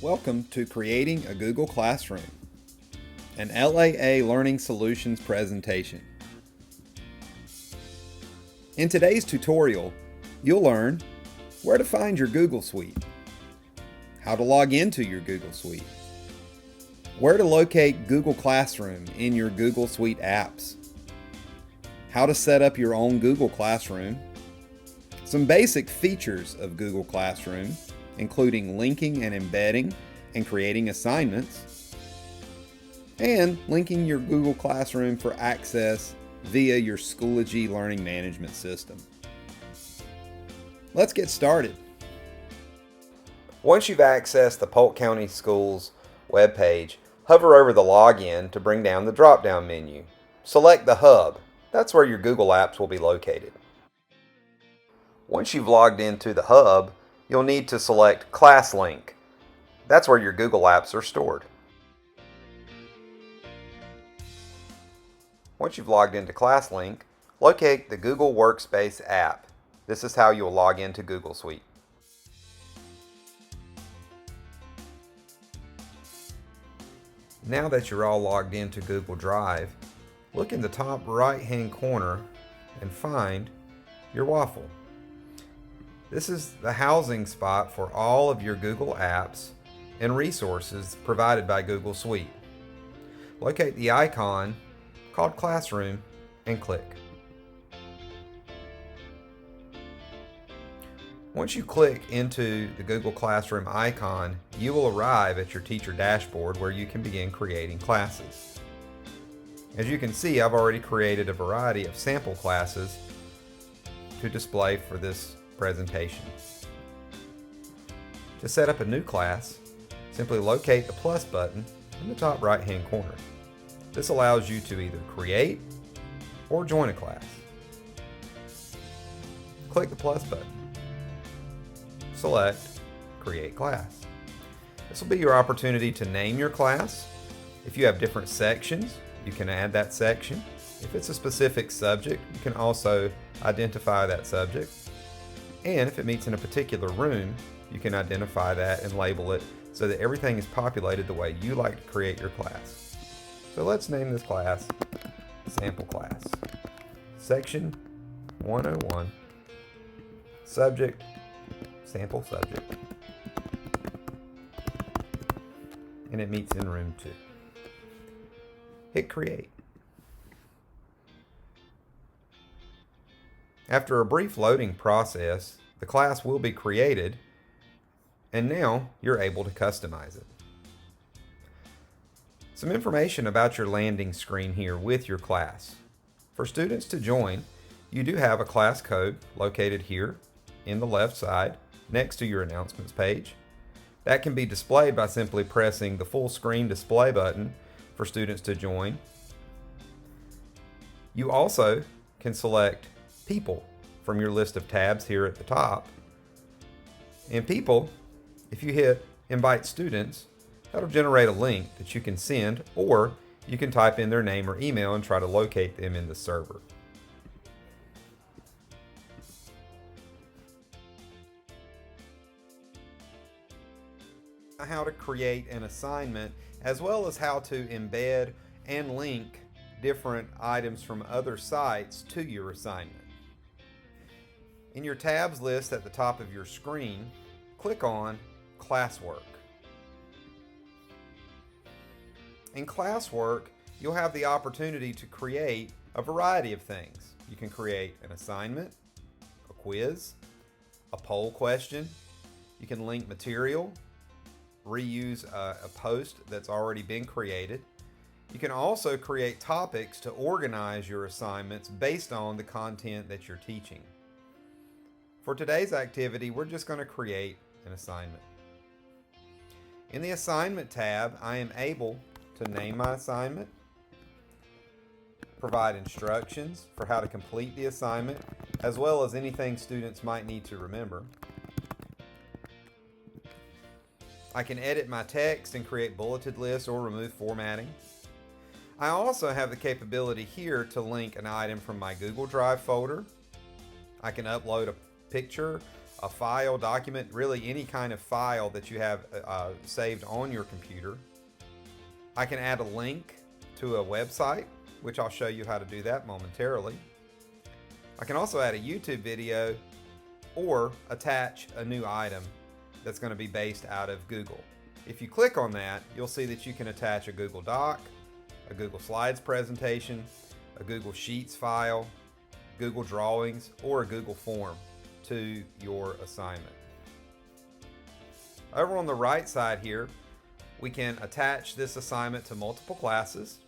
Welcome to Creating a Google Classroom, an LAA Learning Solutions presentation. In today's tutorial, you'll learn where to find your Google Suite, how to log into your Google Suite, where to locate Google Classroom in your Google Suite apps, how to set up your own Google Classroom, some basic features of Google Classroom, including linking and embedding and creating assignments, and linking your Google Classroom for access via your Schoology learning management system. Let's get started. Once you've accessed the Polk County Schools webpage, hover over the login to bring down the drop-down menu. Select the hub. That's where your Google Apps will be located. Once you've logged into the hub, you'll need to select Class Link. That's where your Google Apps are stored. Once you've logged into Class Link, locate the Google Workspace app. This is how you'll log into Google Suite. Now that you're all logged into Google Drive, look in the top right-hand corner and find your waffle. This is the housing spot for all of your Google apps and resources provided by Google Suite. Locate the icon called Classroom and click. Once you click into the Google Classroom icon, you will arrive at your teacher dashboard where you can begin creating classes. As you can see, I've already created a variety of sample classes to display for this presentation. To set up a new class, simply locate the plus button in the top right hand corner. This allows you to either create or join a class. Click the plus button. Select Create Class. This will be your opportunity to name your class. If you have different sections, you can add that section. If it's a specific subject, you can also identify that subject. And if it meets in a particular room, you can identify that and label it so that everything is populated the way you like to create your class. So let's name this class Sample Class. Section 101, Subject, Sample Subject. And it meets in room 2. Hit Create. After a brief loading process, the class will be created, and now you're able to customize it. Some information about your landing screen here with your class. For students to join, you do have a class code located here in the left side next to your announcements page. That can be displayed by simply pressing the full screen display button for students to join. You also can select People from your list of tabs here at the top. In People, if you hit Invite Students, that'll generate a link that you can send, or you can type in their name or email and try to locate them in the server. How to create an assignment, as well as how to embed and link different items from other sites to your assignment. In your tabs list at the top of your screen, click on Classwork. In Classwork, you'll have the opportunity to create a variety of things. You can create an assignment, a quiz, a poll question. You can link material, reuse a post that's already been created. You can also create topics to organize your assignments based on the content that you're teaching. For today's activity, we're just going to create an assignment. In the Assignment tab, I am able to name my assignment, provide instructions for how to complete the assignment, as well as anything students might need to remember. I can edit my text and create bulleted lists or remove formatting. I also have the capability here to link an item from my Google Drive folder. I can upload a picture a file, document, really any kind of file that you have saved on your computer. I can add a link to a website, which I'll show you how to do that momentarily. I can also add a YouTube video or attach a new item that's going to be based out of Google. If you click on that, you'll see that you can attach a Google Doc, a Google Slides presentation, a Google Sheets file, Google Drawings, or a Google form to your assignment. Over on the right side here, we can attach this assignment to multiple classes.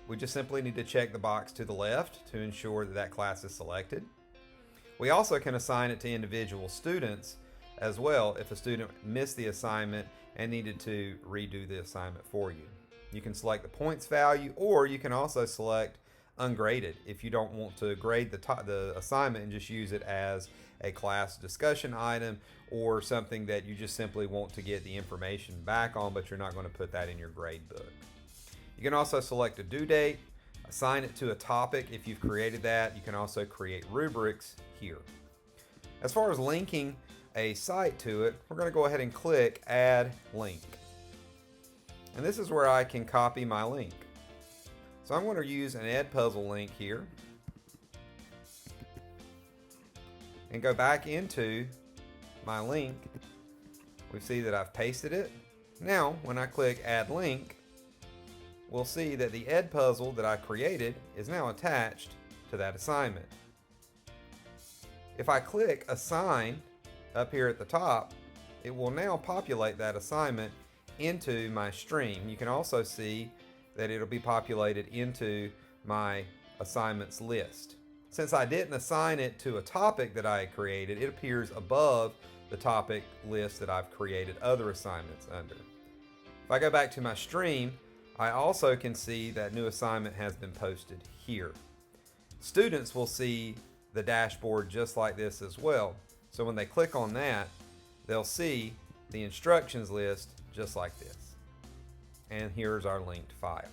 We just simply need to check the box to the left to ensure that that class is selected. We also can assign it to individual students as well if a student missed the assignment and needed to redo the assignment for you. You can select the points value, or you can also select ungraded if you don't want to grade the assignment and just use it as a class discussion item or something that you just simply want to get the information back on, but you're not going to put that in your grade book. You can also select a due date, assign it to a topic if you've created that. You can also create rubrics here. As far as linking a site to it, we're going to go ahead and click Add Link. And this is where I can copy my link. So I'm going to use an Edpuzzle link here and go back into my link. We see that I've pasted it. Now, when I click Add Link, we'll see that the Edpuzzle that I created is now attached to that assignment. If I click Assign up here at the top, it will now populate that assignment into my stream. You can also see that it'll be populated into my assignments list. Since I didn't assign it to a topic that I created, it appears above the topic list that I've created other assignments under. If I go back to my stream, I also can see that new assignment has been posted here. Students will see the dashboard just like this as well. So when they click on that, they'll see the instructions list just like this. And here's our linked file.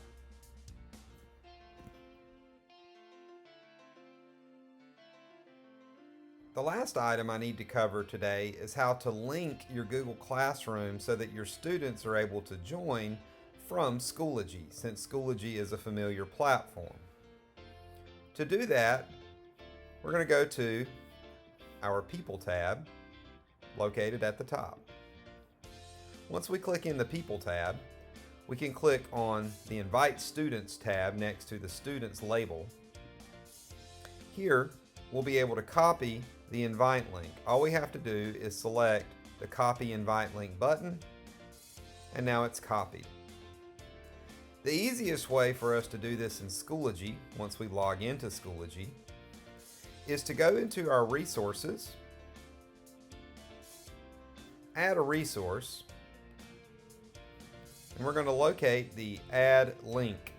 The last item I need to cover today is how to link your Google Classroom so that your students are able to join from Schoology, since Schoology is a familiar platform. To do that, we're going to go to our People tab located at the top. Once we click in the People tab, we can click on the Invite Students tab next to the Students label. Here, we'll be able to copy the invite link. All we have to do is select the Copy Invite Link button, and now it's copied. The easiest way for us to do this in Schoology, once we log into Schoology, is to go into our resources, add a resource, and we're going to locate the Add Link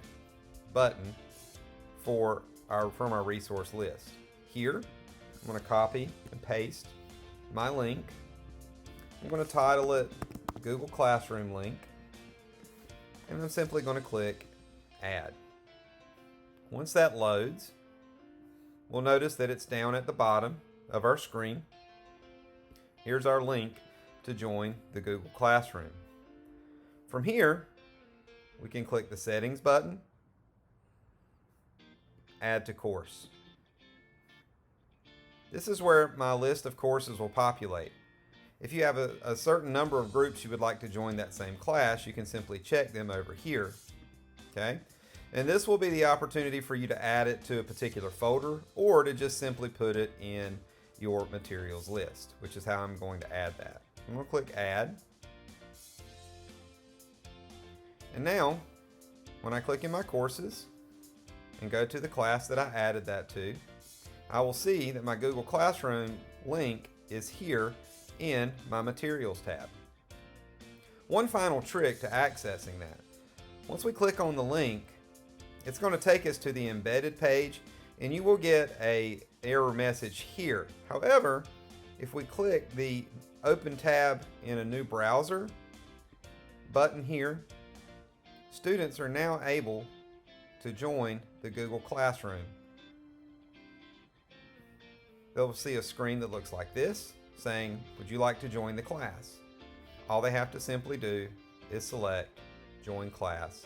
button from our resource list. Here, I'm going to copy and paste my link. I'm going to title it Google Classroom Link, and I'm simply going to click Add. Once that loads, we'll notice that it's down at the bottom of our screen. Here's our link to join the Google Classroom. From here, we can click the Settings button, Add to Course. This is where my list of courses will populate. If you have a certain number of groups you would like to join that same class, you can simply check them over here. Okay? And this will be the opportunity for you to add it to a particular folder or to just simply put it in your materials list, which is how I'm going to add that. I'm going to click Add. And now, when I click in my courses and go to the class that I added that to, I will see that my Google Classroom link is here in my Materials tab. One final trick to accessing that. Once we click on the link, it's going to take us to the embedded page, and you will get an error message here. However, if we click the Open tab in a new browser button here, students are now able to join the Google Classroom. They'll see a screen that looks like this. saying, "Would you like to join the class?" All they have to simply do is select Join Class,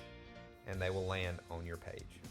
and they will land on your page.